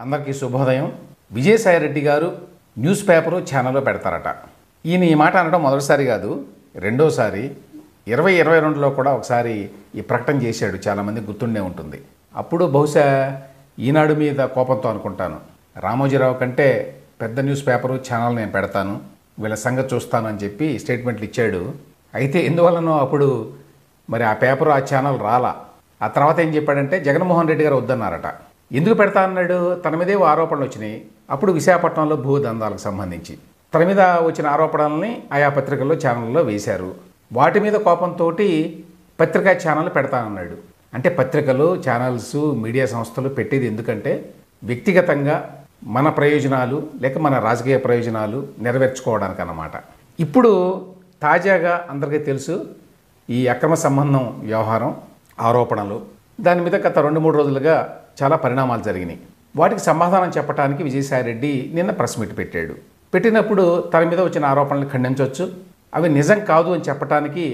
అందరికీ శుభోదయం. విజయసాయిరెడ్డి గారు న్యూస్ పేపరు ఛానల్లో పెడతారట. ఈయన ఈ మాట అనడం మొదటిసారి కాదు, రెండోసారి. 2022లో కూడా ఒకసారి ఈ ప్రకటన చేశాడు, చాలామంది గుర్తుండే ఉంటుంది. అప్పుడు బహుశా ఈనాడు మీద కోపంతో అనుకుంటాను, రామోజీరావు కంటే పెద్ద న్యూస్ పేపరు ఛానల్ నేను పెడతాను, వీళ్ళ సంగతి చూస్తాను అని చెప్పి స్టేట్మెంట్లు ఇచ్చాడు. అయితే ఎందువల్లనో అప్పుడు మరి ఆ పేపరు ఆ ఛానల్ రాలా. ఆ తర్వాత ఏం చెప్పాడంటే జగన్మోహన్ రెడ్డి గారు వద్దన్నారట. ఎందుకు పెడతా అన్నాడు? తన మీదే ఆరోపణలు వచ్చినాయి. అప్పుడు విశాఖపట్నంలో భూదందాలకు సంబంధించి తన మీద వచ్చిన ఆరోపణలని ఆయా పత్రికల్లో ఛానల్లో వేశారు. వాటి మీద కోపంతో పత్రికా ఛానల్ పెడతానన్నాడు. అంటే పత్రికలు, ఛానల్స్, మీడియా సంస్థలు పెట్టేది ఎందుకంటే వ్యక్తిగతంగా మన ప్రయోజనాలు లేక మన రాజకీయ ప్రయోజనాలు నెరవేర్చుకోవడానికి అన్నమాట. ఇప్పుడు తాజాగా అందరికీ తెలుసు ఈ అక్రమ సంబంధం వ్యవహారం, ఆరోపణలు, దాని మీద గత 2-3 రోజులుగా చాలా పరిణామాలు జరిగినాయి. వాటికి సమాధానం చెప్పడానికి విజయసాయిరెడ్డి నిన్న ప్రెస్ మీట్ పెట్టాడు. పెట్టినప్పుడు తన మీద వచ్చిన ఆరోపణలు ఖండించవచ్చు, అవి నిజం కాదు అని చెప్పడానికి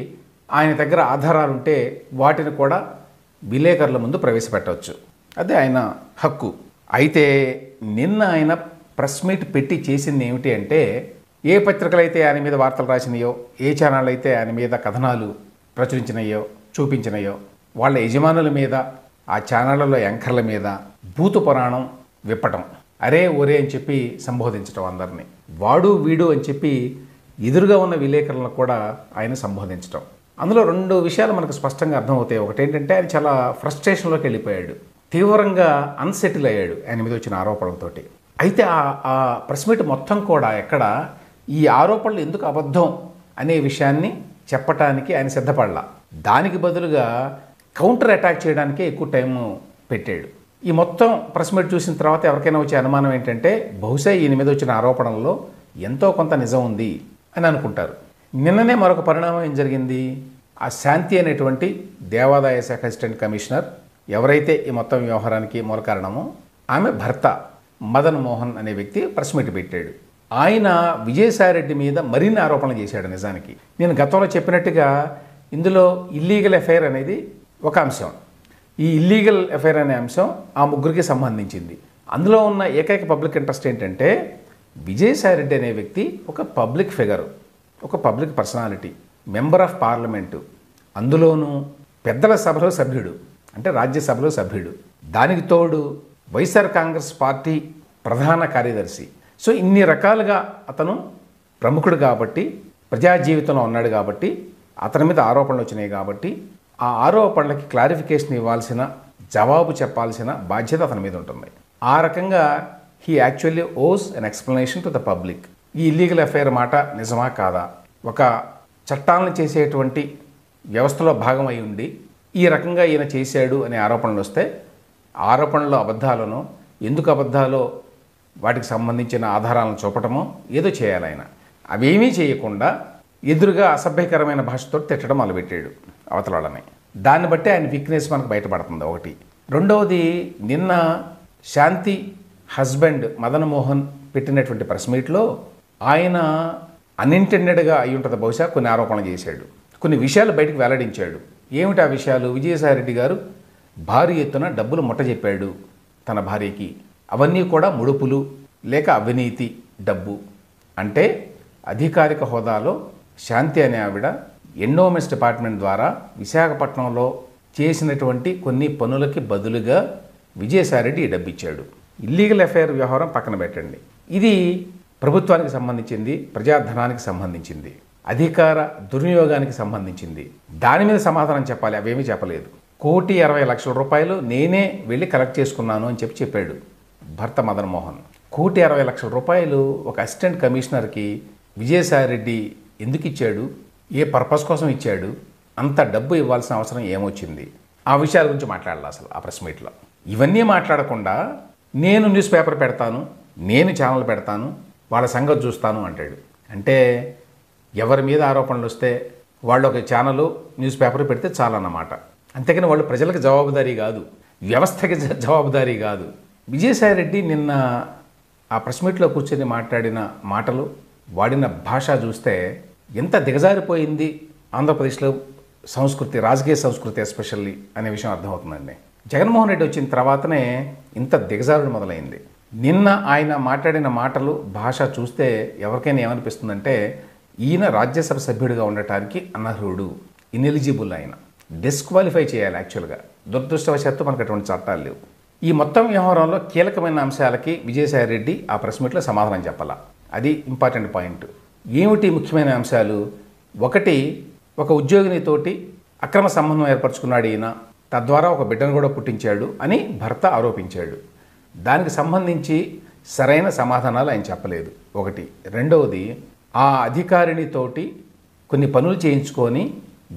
ఆయన దగ్గర ఆధారాలు ఉంటే వాటిని కూడా విలేకరుల ముందు ప్రవేశపెట్టవచ్చు. అదే ఆయన హక్కు. అయితే నిన్న ఆయన ప్రెస్ మీట్ పెట్టి చేసింది ఏమిటి అంటే, ఏ పత్రికలైతే ఆయన మీద వార్తలు రాసినాయో, ఏ ఛానళ్ళు అయితే ఆయన మీద కథనాలు ప్రచురించినాయో, చూపించినాయో, వాళ్ళ యజమానుల మీద, ఆ ఛానళ్లలో యాంకర్ల మీద భూతు పురాణం విప్పటం, అరే ఒరే అని చెప్పి సంబోధించటం, అందరినీ వాడు వీడు అని చెప్పి ఎదురుగా ఉన్న విలేకరులను కూడా ఆయన సంబోధించటం. అందులో 2 విషయాలు మనకు స్పష్టంగా అర్థమవుతాయి. ఒకటి ఏంటంటే ఆయన చాలా ఫ్రస్ట్రేషన్లోకి వెళ్ళిపోయాడు, తీవ్రంగా అన్సెటిల్ అయ్యాడు ఆయన మీద వచ్చిన ఆరోపణలతోటి. అయితే ఆ ప్రెస్ మీట్ మొత్తం కూడా ఎక్కడ ఈ ఆరోపణలు ఎందుకు అబద్ధం అనే విషయాన్ని చెప్పటానికి ఆయన సిద్ధపడలా. దానికి బదులుగా కౌంటర్ అటాక్ చేయడానికే ఎక్కువ టైం పెట్టాడు. ఈ మొత్తం ప్రెస్ మీట్ చూసిన తర్వాత ఎవరికైనా వచ్చే అనుమానం ఏంటంటే బహుశా ఈయన మీద వచ్చిన ఆరోపణల్లో ఎంతో కొంత నిజం ఉంది అని అనుకుంటారు. నిన్ననే మరొక పరిణామం ఏం జరిగింది? ఆ శాంతి అనేటువంటి దేవాదాయ శాఖ అసిస్టెంట్ కమిషనర్ ఎవరైతే ఈ మొత్తం వ్యవహారానికి మూల కారణమో, ఆమె భర్త మదన్ మోహన్ అనే వ్యక్తి ప్రెస్ మీట్ పెట్టాడు. ఆయన విజయసాయిరెడ్డి మీద మరిన్ని ఆరోపణలు చేశాడు. నిజానికి నేను గతంలో చెప్పినట్టుగా ఇందులో ఇల్లీగల్ అఫైర్ అనేది ఒక అంశం. ఈ ఇల్లీగల్ అఫైర్ అనే అంశం ఆ ముగ్గురికి సంబంధించింది. అందులో ఉన్న ఏకైక పబ్లిక్ ఇంట్రెస్ట్ ఏంటంటే విజయసాయిరెడ్డి అనే వ్యక్తి ఒక పబ్లిక్ ఫిగరు, ఒక public personality, member of parliament, అందులోనూ పెద్దల సభలో సభ్యుడు, అంటే రాజ్యసభలో సభ్యుడు, దానికి తోడు వైఎస్ఆర్ కాంగ్రెస్ పార్టీ ప్రధాన కార్యదర్శి. సో ఇన్ని రకాలుగా అతను ప్రముఖుడు కాబట్టి, ప్రజా జీవితంలో ఉన్నాడు కాబట్టి, అతని మీద ఆరోపణలు వచ్చినాయి కాబట్టి ఆ ఆరోపణలకి క్లారిఫికేషన్ ఇవ్వాల్సిన, జవాబు చెప్పాల్సిన బాధ్యత అతని మీద ఉంటుంది. ఆ రకంగా హీ యాక్చువల్లీ ఓస్ an explanation to the public. ఈ ఇల్లీగల్ అఫైర్ మాట నిజమా కాదా, ఒక చట్టాలను చేసేటువంటి వ్యవస్థలో భాగం అయి ఉండి ఈ రకంగా ఈయన చేశాడు అనే ఆరోపణలు వస్తే ఆరోపణలో అబద్ధాలను, ఎందుకు అబద్ధాలో వాటికి సంబంధించిన ఆధారాలను చూపటమో ఏదో చేయాలి. ఆయన అవేమీ చేయకుండా ఎదురుగా అసభ్యకరమైన భాషతో తిట్టడం మొదలుపెట్టాడు అవతలాలని. దాన్ని బట్టి ఆయన వీక్నెస్ మనకు బయటపడుతుంది ఒకటి. రెండవది, నిన్న శాంతి హస్బెండ్ మదన్ మోహన్ పెట్టినటువంటి ప్రెస్ మీట్లో ఆయన అన్ఇంటెండెడ్గా అయి ఉంటుంది బహుశా కొన్ని ఆరోపణలు చేశాడు, కొన్ని విషయాలు బయటకు వెల్లడించాడు. ఏమిటి ఆ విషయాలు? విజయసాయిరెడ్డి గారు భారీ ఎత్తున డబ్బులు ముట్టజెప్పాడు తన భార్యకి. అవన్నీ కూడా ముడుపులు లేక అవినీతి డబ్బు. అంటే అధికారిక హోదాలో శాంతి అనే ఆవిడ ఎండోమెంట్స్ డిపార్ట్మెంట్ ద్వారా విశాఖపట్నంలో చేసినటువంటి కొన్ని పనులకి బదులుగా విజయసాయిరెడ్డి ఈ డబ్బు ఇచ్చాడు. ఇల్లీగల్ అఫైర్ వ్యవహారం పక్కన పెట్టండి, ఇది ప్రభుత్వానికి సంబంధించింది, ప్రజాధనానికి సంబంధించింది, అధికార దుర్వినియోగానికి సంబంధించింది. దాని మీద సమాధానం చెప్పాలి, అవేమీ చెప్పలేదు. 1,60,00,000 రూపాయలు నేనే వెళ్ళి కలెక్ట్ చేసుకున్నాను అని చెప్పాడు భర్త మదన్ మోహన్. 1,60,00,000 రూపాయలు ఒక అసిస్టెంట్ కమిషనర్కి విజయసాయిరెడ్డి ఎందుకు ఇచ్చాడు, ఏ పర్పస్ కోసం ఇచ్చాడు, అంత డబ్బు ఇవ్వాల్సిన అవసరం ఏమొచ్చింది? ఆ విషయాల గురించి మాట్లాడాలి అసలు ఆ ప్రెస్ మీట్లో. ఇవన్నీ మాట్లాడకుండా నేను న్యూస్ పేపర్ పెడతాను, నేను ఛానల్ పెడతాను, వాళ్ళ సంగతి చూస్తాను అంటాడు. అంటే ఎవరి మీద ఆరోపణలు వస్తే వాళ్ళు ఒక ఛానల్, న్యూస్ పేపర్ పెడితే చాలన్నమాట. అంతేకాని వాళ్ళు ప్రజలకు జవాబుదారీ కాదు, వ్యవస్థకి జవాబుదారీ కాదు. విజయసాయిరెడ్డి నిన్న ఆ ప్రెస్ మీట్లో కూర్చొని మాట్లాడిన మాటలు, వాడిన భాష చూస్తే ఎంత దిగజారిపోయింది ఆంధ్రప్రదేశ్లో సంస్కృతి, రాజకీయ సంస్కృతి ఎస్పెషల్లీ అనే విషయం అర్థమవుతుందండి. జగన్మోహన్ రెడ్డి వచ్చిన తర్వాతనే ఇంత దిగజారుడు మొదలైంది. నిన్న ఆయన మాట్లాడిన మాటలు భాష చూస్తే ఎవరికైనా ఏమనిపిస్తుందంటే ఈయన రాజ్యసభ సభ్యుడిగా ఉండటానికి అనర్హుడు, ఇనెలిజిబుల్, ఆయన డిస్క్వాలిఫై చేయాలి యాక్చువల్గా. దురదృష్టవశాత్తు మనకు అటువంటి చట్టాలు లేవు. ఈ మొత్తం వ్యవహారంలో కీలకమైన అంశాలకి విజయసాయి రెడ్డి ఆ ప్రెస్ మీట్లో సమాధానం చెప్పాల. అది ఇంపార్టెంట్ పాయింట్. ఏమిటి ముఖ్యమైన అంశాలు? ఒకటి, ఒక ఉద్యోగినితోటి అక్రమ సంబంధం ఏర్పరచుకున్నాడు ఈయన, తద్వారా ఒక బిడ్డను కూడా పుట్టించాడు అని భర్త ఆరోపించాడు. దానికి సంబంధించి సరైన సమాధానాలు ఆయన చెప్పలేదు ఒకటి. రెండవది, ఆ అధికారినితోటి కొన్ని పనులు చేయించుకొని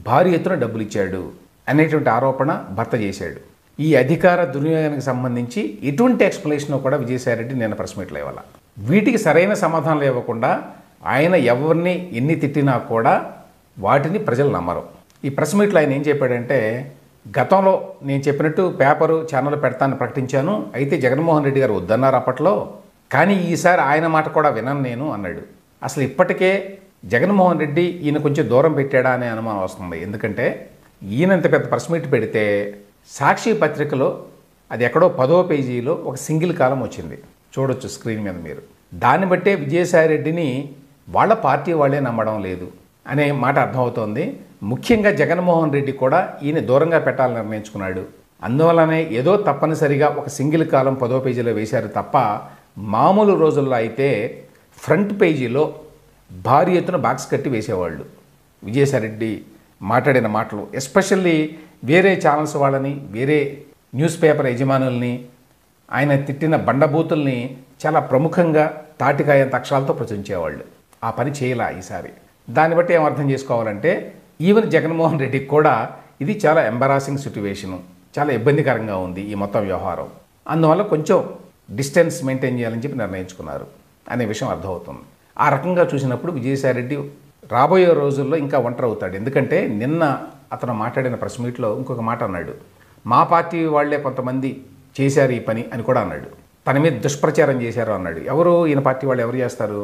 భారీ ఎత్తున డబ్బులు ఇచ్చాడు అనేటువంటి ఆరోపణ భర్త చేశాడు. ఈ అధికార దుర్వినియోగానికి సంబంధించి ఎటువంటి ఎక్స్ప్లెనేషన్ కూడా విజయసాయిరెడ్డి నిన్న ప్రెస్ మీట్లో ఇవ్వాల. వీటికి సరైన సమాధానాలు ఇవ్వకుండా ఆయన ఎవరిని ఎన్ని తిట్టినా కూడా వాటిని ప్రజలు నమ్మరు. ఈ ప్రెస్ మీట్లో ఆయన ఏం చెప్పాడంటే, గతంలో నేను చెప్పినట్టు పేపరు ఛానల్ పెడతానని ప్రకటించాను, అయితే జగన్మోహన్ రెడ్డి గారు వద్దన్నారు అప్పట్లో, కానీ ఈసారి ఆయన మాట కూడా వినను నేను అన్నాడు. అసలు ఇప్పటికే జగన్మోహన్ రెడ్డి ఈయన కొంచెం దూరం పెట్టాడా అనే అనుమానం వస్తుంది. ఎందుకంటే ఈయన ఇంత పెద్ద ప్రెస్ మీట్ పెడితే సాక్షి పత్రికలో అది ఎక్కడో 10వ పేజీలో ఒక సింగిల్ కాలం వచ్చింది, చూడొచ్చు స్క్రీన్ మీద మీరు. దాన్ని బట్టే విజయసాయిరెడ్డిని వాళ్ళ పార్టీ వాళ్ళే నమ్మడం లేదు అనే మాట అర్థమవుతోంది. ముఖ్యంగా జగన్మోహన్ రెడ్డి కూడా ఈయన దూరంగా పెట్టాలని నిర్ణయించుకున్నాడు. అందువల్లనే ఏదో తప్పనిసరిగా ఒక సింగిల్ కాలం 10వ పేజీలో వేశారు తప్ప, మామూలు రోజుల్లో అయితే ఫ్రంట్ పేజీలో భారీ ఎత్తున బాక్స్ కట్టి వేసేవాళ్ళు విజయసాయిరెడ్డి మాట్లాడిన మాటలు. ఎస్పెషల్లీ వేరే ఛానల్స్ వాళ్ళని, వేరే న్యూస్ పేపర్ యజమానుల్ని, ఆయన తిట్టిన బండబూతుల్ని చాలా ప్రముఖంగా తాటికాయంత అక్షరాలతో ప్రచురించేవాళ్ళు. ఆ పని చేయలా ఈసారి. దాన్ని బట్టి ఏం అర్థం చేసుకోవాలంటే, ఈవెన్ జగన్మోహన్ రెడ్డికి కూడా ఇది చాలా ఎంబరాసింగ్ సిట్యువేషను, చాలా ఇబ్బందికరంగా ఉంది ఈ మొత్తం వ్యవహారం. అందువల్ల కొంచెం డిస్టెన్స్ మెయింటైన్ చేయాలని చెప్పి నిర్ణయించుకున్నారు అనే విషయం అర్థమవుతుంది. ఆ రకంగా చూసినప్పుడు విజయసాయిరెడ్డి రాబోయే రోజుల్లో ఇంకా ఒంటరి అవుతాడు. ఎందుకంటే నిన్న అతను మాట్లాడిన ప్రెస్ మీట్లో ఇంకొక మాట అన్నాడు, మా పార్టీ వాళ్లే కొంతమంది చేశారు ఈ పని అని కూడా అన్నాడు. తన మీద దుష్ప్రచారం చేశారు అన్నాడు. ఎవరు? ఈయన పార్టీ వాళ్ళు ఎవరు చేస్తారు?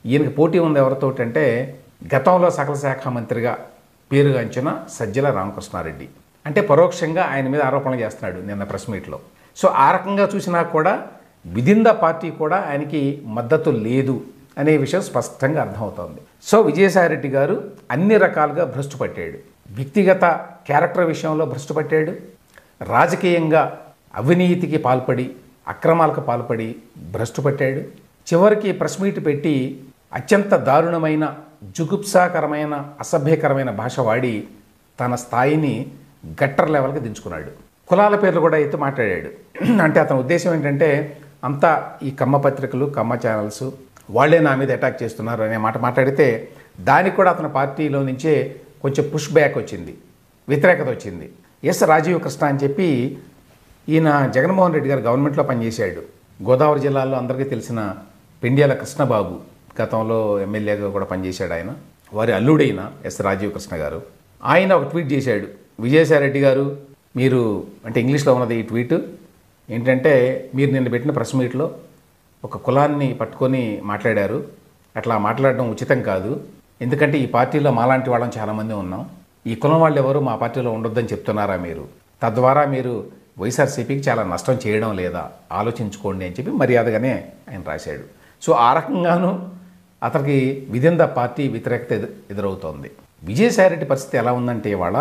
ఈయనకి పోటీ ఉంది ఎవరితోటి అంటే, గతంలో సకల శాఖ మంత్రిగా పేరుగాంచిన సజ్జల రామకృష్ణారెడ్డి. అంటే పరోక్షంగా ఆయన మీద ఆరోపణలు చేస్తున్నాడు నిన్న ప్రెస్ మీట్లో. సో ఆ రకంగా చూసినా కూడా విదిన్ ద పార్టీ కూడా ఆయనకి మద్దతు లేదు అనే విషయం స్పష్టంగా అర్థమవుతోంది. సో విజయసాయిరెడ్డి గారు అన్ని రకాలుగా భ్రష్టు పట్టాడు. వ్యక్తిగత క్యారెక్టర్ విషయంలో భ్రష్టు పట్టాడు, రాజకీయంగా అవినీతికి పాల్పడి, అక్రమాలకు పాల్పడి భ్రష్టు పట్టాడు. చివరికి ప్రెస్ మీట్ పెట్టి అత్యంత దారుణమైన, జుగుప్సాకరమైన, అసభ్యకరమైన భాష వాడి తన స్థాయిని గట్టర్ లెవెల్కి దించుకున్నాడు. కులాల పేర్లు కూడా అయితే మాట్లాడాడు. అంటే అతని ఉద్దేశం ఏంటంటే, అంతా ఈ కమ్మ పత్రికలు, కమ్మ ఛానల్స్ వాళ్ళే నా మీద అటాక్ చేస్తున్నారు అనే మాట మాట్లాడితే, దానికి కూడా అతని పార్టీలో నుంచే కొంచెం పుష్ బ్యాక్ వచ్చింది, వ్యతిరేకత వచ్చింది. ఎస్ రాజీవ్ కృష్ణ అని చెప్పి ఈయన జగన్మోహన్ రెడ్డి గారు గవర్నమెంట్లో పనిచేశాడు. గోదావరి జిల్లాలో అందరికీ తెలిసిన పెండ్యాల కృష్ణబాబు గతంలో ఎమ్మెల్యేగా కూడా పనిచేశాడు. ఆయన వారి అల్లుడైన ఎస్ రాజీవ్ కృష్ణ గారు, ఆయన ఒక ట్వీట్ చేశాడు, విజయసాయిరెడ్డి గారు మీరు, అంటే ఇంగ్లీష్లో ఉన్నది ఈ ట్వీట్ ఏంటంటే, మీరు నిన్న పెట్టిన ప్రెస్ మీట్లో ఒక కులాన్ని పట్టుకొని మాట్లాడారు, అట్లా మాట్లాడడం ఉచితం కాదు. ఎందుకంటే ఈ పార్టీలో మాలాంటి వాళ్ళం చాలామంది ఉన్నాం, ఈ కులం వాళ్ళు ఎవరు మా పార్టీలో ఉండొద్దని చెప్తున్నారా మీరు? తద్వారా మీరు వైఎస్ఆర్సీపీకి చాలా నష్టం చేయడం లేదా? ఆలోచించుకోండి అని చెప్పి మర్యాదగానే ఆయన రాశాడు. సో ఆ రకంగానూ అతనికి విదిన్ ద పార్టీ వ్యతిరేకత ఎదురవుతోంది. విజయసాయిరెడ్డి పరిస్థితి ఎలా ఉందంటే, ఇవాళ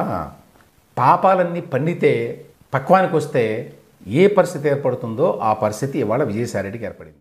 పాపాలన్నీ పండితే పక్వానికి వస్తే ఏ పరిస్థితి ఏర్పడుతుందో ఆ పరిస్థితి ఇవాళ విజయసాయిరెడ్డికి ఏర్పడింది.